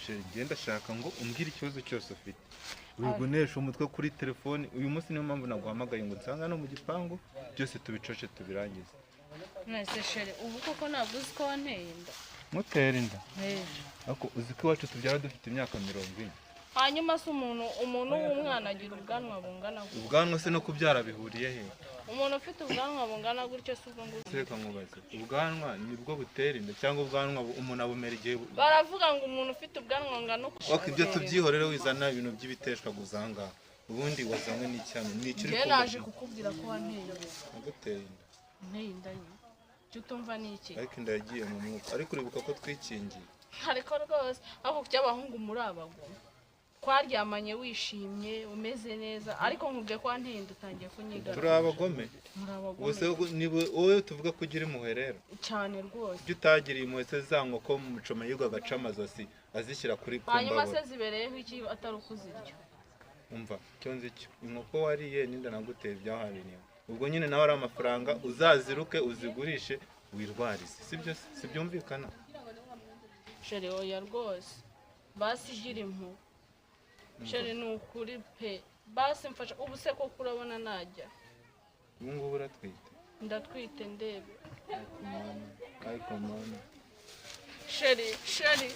sheri ngenda shaka ngo umbwire ikibazo cyose ufite wigonesha umutwe kuri telefone uyu munsi niyo mpamvu naguhamagaye ngo nsanga no mu gipangu byose tubicoce tubirangize nase sheri ubu koko ntabwo uzi ko wanteye inda mutera inda ako uzi ko iwacu tubyara dufite imyaka 40 hanyuma se umuntu w'umwana agira ubwanwa bungana gutya ubwanwa se no kubyara bihuriye he umuntu ufite ubwanwa bungana gutyo se ubwo nguzi reka nkubaze ubwanwa nibwo butera inda cyangwa ubwanwa umuntu abumera igihe baravuga ngo umuntu ufite ubwanwa ngano ok ibyo tubyihorere wizana ibintu by'ibiteshwa guzanga ubundi wazanywe n'icyano n'icyo uri naje kukubwira ko wanteye aguteye inda nteye inda cyo utumva n'iki ariko inda yagiye mu mwuka ariko uribuka ko twikingiye ariko rwose aho cy'abahungu muri abagore twaryamanye wishimye umeze neza ariko nkubwiye ko wanteye inda utangiye kunyigarura turi abagome bose wowe tuvuga ko ugira impuhwe rero cyane rwose ibyo utagiriye impuhwe se za nkoko mu mucoma yiga agaca amazosi azishyira kuri kumbabura hanyuma se zibereyeho iki atari ukuzirya umva cyo nzi cyo inkoko wariye n'inda naguteye byahabiriye ubwo nyine nawe ari amafaranga uzaziruke uzigurishe wirwarize sibyo si byumvikana sheri oya rwose basi gira impuhwe sheri ni ukuri pe basi mfasha ubu se ko kurabona najya ubu ngubu uratwite ndatwite ndebe ariko mwana sheri